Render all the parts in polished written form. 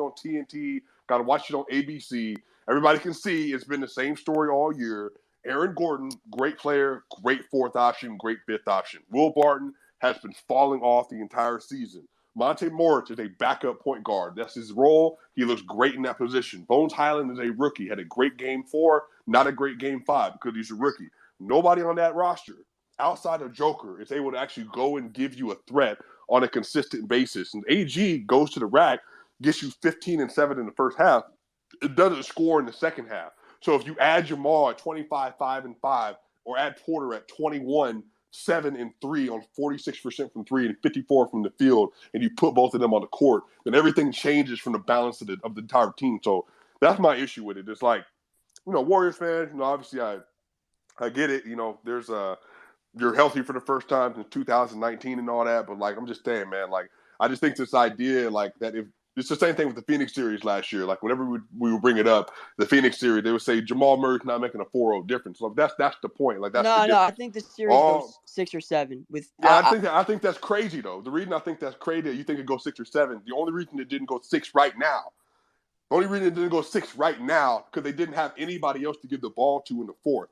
on TNT, got to watch it on ABC. Everybody can see it's been the same story all year. Aaron Gordon, great player, great fourth option, great fifth option. Will Barton has been falling off the entire season. Monte Morris is a backup point guard. That's his role. He looks great in that position. Bones Highland is a rookie. Had a great game 4, not a great game 5 because he's a rookie. Nobody on that roster outside of Joker is able to actually go and give you a threat on a consistent basis. And AG goes to the rack, gets you 15 and 7 in the first half. It doesn't score in the second half. So if you add Jamal at 25, 5 and 5, or add Porter at 21, 7 and 3 on 46% from 3 and 54 from the field, and you put both of them on the court, then everything changes from the balance of the entire team. So that's my issue with it. It's like, Warriors fans, obviously I get it. There's you're healthy for the first time since 2019 and all that, but like I'm just saying, man, like I just think this idea like that if it's the same thing with the Phoenix series last year. Like whenever we would bring it up, the Phoenix series, they would say Jamal Murray's not making a 4-0 difference. So that's the point. Like that's no. I think the series goes 6 or 7. I think that's crazy though. The reason I think that's crazy, you think it goes 6 or 7. The only reason it didn't go 6 right now, because they didn't have anybody else to give the ball to in the fourth.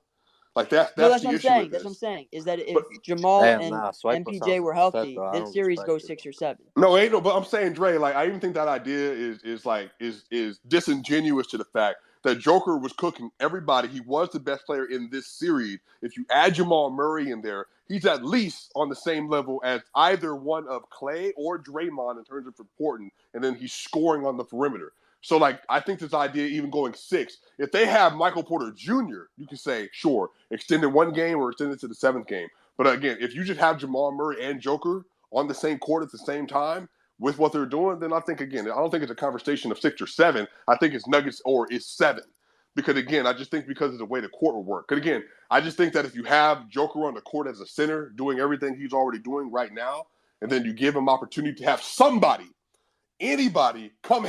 Like that's the issue. That's what I'm saying. Is that if Jamal and MPJ were healthy, this series goes 6 or 7. No, but I'm saying, Dre, like I even think that idea is disingenuous to the fact that Joker was cooking everybody. He was the best player in this series. If you add Jamal Murray in there, he's at least on the same level as either one of Clay or Draymond in terms of important, and then he's scoring on the perimeter. So, like, I think this idea even going 6, if they have Michael Porter Jr., you can say, sure, extend it 1 game or extend it to the 7th game. But again, if you just have Jamal Murray and Joker on the same court at the same time with what they're doing, then I think, again, I don't think it's a conversation of 6 or 7. I think it's Nuggets or it's 7. Because, again, I just think because of the way the court will work. Because, again, I just think that if you have Joker on the court as a center doing everything he's already doing right now, and then you give him opportunity to have anybody come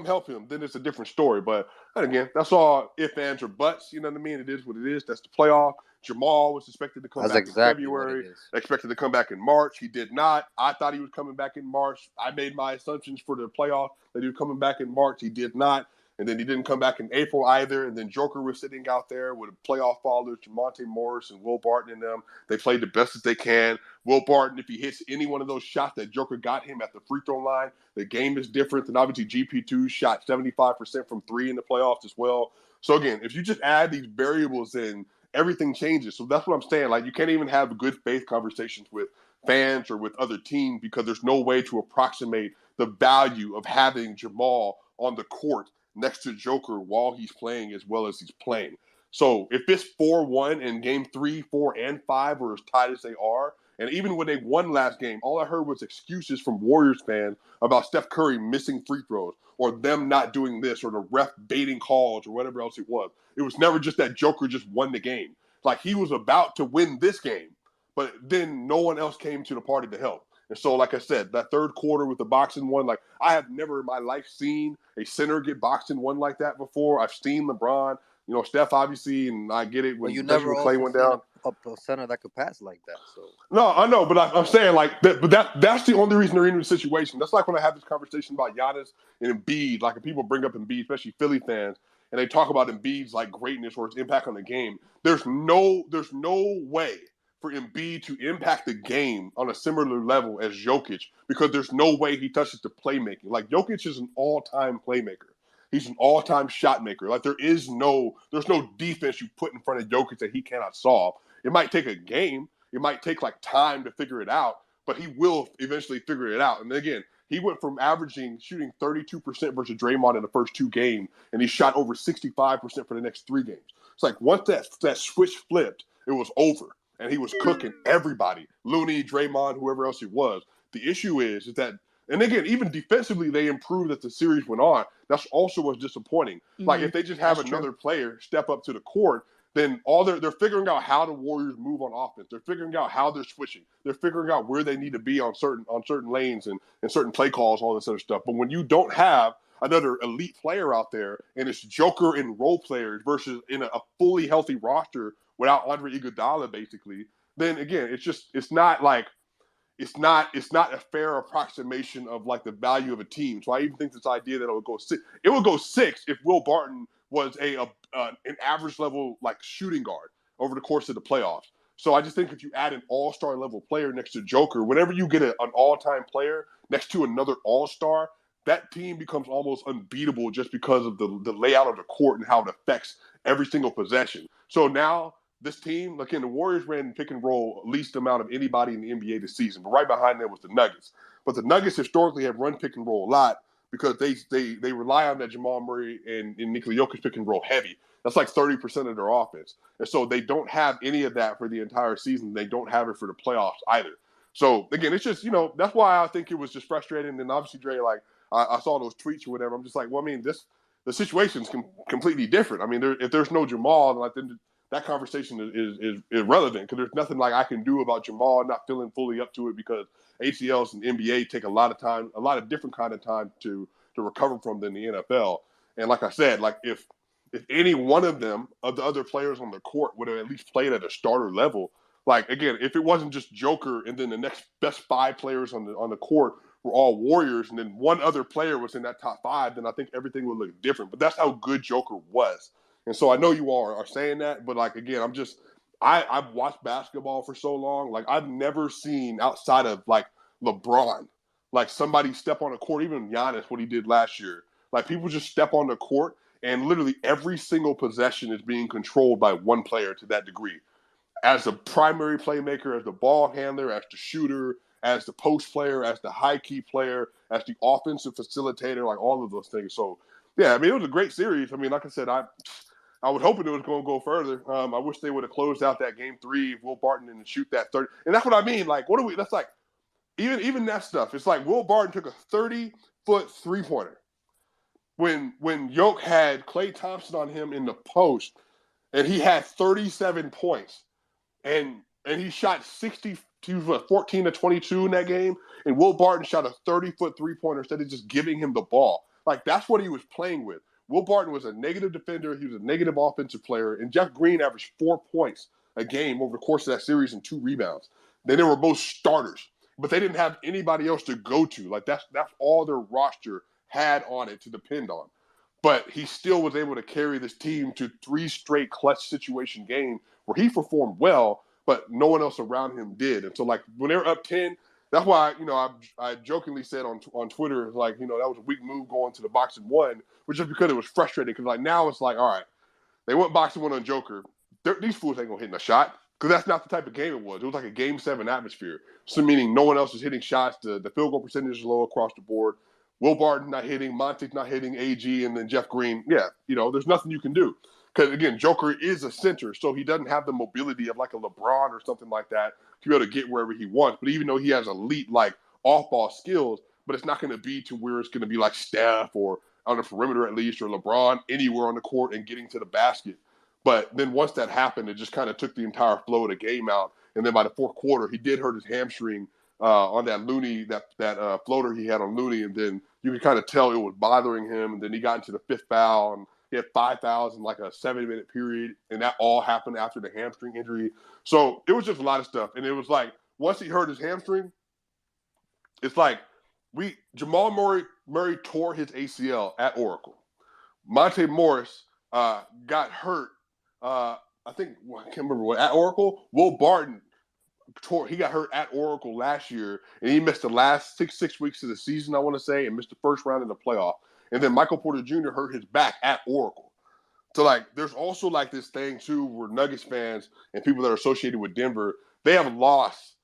help him, then it's a different story. But again, that's all ifs, ands, or buts. You know what I mean? It is what it is. That's the playoff. Jamal was expected to come back in February. Expected to come back in March. He did not. I thought he was coming back in March. I made my assumptions for the playoff that he was coming back in March. He did not. And then he didn't come back in April either. And then Joker was sitting out there with playoff followers, Monte Morris and Will Barton and them. They played the best as they can. Will Barton, if he hits any one of those shots that Joker got him at the free throw line, the game is different. And obviously GP2 shot 75% from 3 in the playoffs as well. So again, if you just add these variables in, everything changes. So that's what I'm saying. Like you can't even have good faith conversations with fans or with other teams because there's no way to approximate the value of having Jamal on the court next to Joker while he's playing as well as he's playing. So if it's 4-1 in game 3, 4, and 5 are as tight as they are, and even when they won last game, all I heard was excuses from Warriors fans about Steph Curry missing free throws or them not doing this or the ref baiting calls or whatever else it was. It was never just that Joker just won the game. Like he was about to win this game, but then no one else came to the party to help. And so, like I said, that third quarter with the boxing one, like I have never in my life seen a center get boxed in one like that before. I've seen LeBron, Steph obviously, and I get it when Clay went down. A center that could pass like that. So no, I know, but I'm saying like that. But that's the only reason they're in the situation. That's like when I have this conversation about Giannis and Embiid. Like if people bring up Embiid, especially Philly fans, and they talk about Embiid's like greatness or his impact on the game. There's no way for Embiid to impact the game on a similar level as Jokic because there's no way he touches the playmaking. Like Jokic is an all-time playmaker. He's an all-time shot maker. Like there's no defense you put in front of Jokic that he cannot solve. It might take a game. It might take like time to figure it out, but he will eventually figure it out. And again, he went from shooting 32% versus Draymond in the first 2 games, and he shot over 65% for the next 3 games. It's like once that switch flipped, it was over. And he was cooking everybody, Looney, Draymond, whoever else it was. The issue is that, and again, even defensively, they improved as the series went on. That's also what's disappointing. Mm-hmm. Like if they just have another player step up to the court, then they're figuring out how the Warriors move on offense. They're figuring out how they're switching. They're figuring out where they need to be on certain lanes and certain play calls, all this other stuff. But when you don't have another elite player out there and it's Joker and role players versus in a fully healthy roster without Andre Iguodala, basically, then again, it's not like it's not a fair approximation of like the value of a team. So I even think this idea that it would go six if Will Barton was an average level like shooting guard over the course of the playoffs. So I just think if you add an all-star level player next to Joker, whenever you get an all-time player next to another all-star, that team becomes almost unbeatable just because of the layout of the court and how it affects every single possession. So now this team, again, the Warriors ran pick and roll least amount of anybody in the NBA this season, but right behind them was the Nuggets. But the Nuggets historically have run pick and roll a lot because they rely on that Jamal Murray and Nikola Jokic pick and roll heavy. That's like 30% of their offense. And so they don't have any of that for the entire season. They don't have it for the playoffs either. So, again, it's just, that's why I think it was just frustrating. And obviously, Dre, like, I saw those tweets or whatever. I'm just like, well, I mean, the situation's completely different. I mean, if there's no Jamal, then that conversation is irrelevant because there's nothing like I can do about Jamal not feeling fully up to it because ACLs and NBA take a lot of time, a lot of different kind of time to recover from than the NFL. And like I said, like if any one of them, of the other players on the court, would have at least played at a starter level, like, again, if it wasn't just Joker and then the next best 5 players on the court were all Warriors and then one other player was in that top 5, then I think everything would look different. But that's how good Joker was. And so I know you all are saying that, but, like, again, I've watched basketball for so long. Like, I've never seen outside of, like, LeBron, like, somebody step on a court, even Giannis, what he did last year. Like, people just step on the court and literally every single possession is being controlled by one player to that degree. As the primary playmaker, as the ball handler, as the shooter, as the post player, as the high key player, as the offensive facilitator, like all of those things. So, yeah, I mean, it was a great series. I mean, like I said, I was hoping it was going to go further. I wish they would have closed out that game 3, Will Barton didn't shoot that 30. And that's what I mean. Like, that's like, even that stuff. It's like Will Barton took a 30-foot three-pointer when Yoke had Klay Thompson on him in the post, and he had 37 points. And he shot 14 to 22 in that game, and Will Barton shot a 30-foot three-pointer instead of just giving him the ball. Like, that's what he was playing with. Will Barton was a negative defender. He was a negative offensive player. And Jeff Green averaged 4 points a game over the course of that series and 2 rebounds. Then they were both starters, but they didn't have anybody else to go to. Like, that's all their roster had on it to depend on. But he still was able to carry this team to 3 straight clutch situation games where he performed well, but no one else around him did. And so, like, when they were up 10, that's why, I jokingly said on Twitter, like, that was a weak move going to the boxing 1, which just because it was frustrating. Because, like, now it's like, all right, they went boxing 1 on Joker. These fools ain't going to hit a shot because that's not the type of game it was. It was like a Game 7 atmosphere. So, meaning no one else is hitting shots. The field goal percentage is low across the board. Will Barton not hitting, Monte's not hitting, AG, and then Jeff Green. Yeah, there's nothing you can do. Because, again, Joker is a center, so he doesn't have the mobility of like a LeBron or something like that to be able to get wherever he wants. But even though he has elite, like, off-ball skills, but it's not going to be to where it's going to be like Steph or on the perimeter at least, or LeBron anywhere on the court and getting to the basket. But then once that happened, it just kind of took the entire flow of the game out. And then by the fourth quarter, he did hurt his hamstring on that Looney, that floater he had on Looney, and then you could kind of tell it was bothering him. And then he got into the 5th foul, and he had 5 fouls in like a 7-minute period, and that all happened after the hamstring injury. So it was just a lot of stuff. And it was like, once he hurt his hamstring, it's like Jamal Murray tore his ACL at Oracle. Monte Morris got hurt, I can't remember what, at Oracle. Will Barton he got hurt at Oracle last year, and he missed the last six weeks of the season, I want to say, and missed the first round of the playoff. And then Michael Porter Jr. hurt his back at Oracle. So, like, there's also, like, this thing, too, where Nuggets fans and people that are associated with Denver, they have lost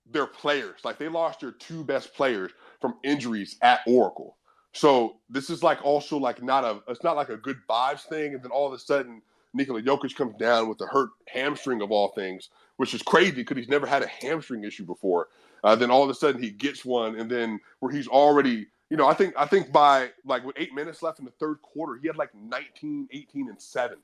their players. Like, they lost their 2 best players from injuries at Oracle. So, this is, like, also, like, it's not like a good vibes thing, and then all of a sudden, Nikola Jokic comes down with a hurt hamstring of all things, which is crazy because he's never had a hamstring issue before. Then all of a sudden he gets one, and then where he's already, I think by like with 8 minutes left in the third quarter, he had like 19, 18, and 7.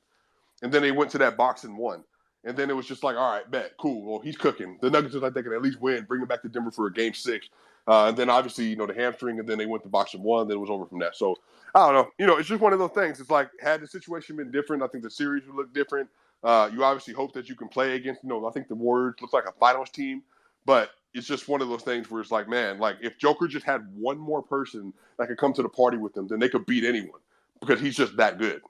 And then they went to that boxing 1. And then it was just like, all right, bet, cool. Well, he's cooking. The Nuggets look like they can at least win, bring him back to Denver for a game 6. And then obviously, the hamstring, and then they went to boxing 1, then it was over from that. So I don't know. It's just one of those things. It's like, had the situation been different, I think the series would look different. You obviously hope that you can play against, I think the Warriors look like a finals team, but it's just one of those things where it's like, man, like if Joker just had one more person that could come to the party with them, then they could beat anyone because he's just that good.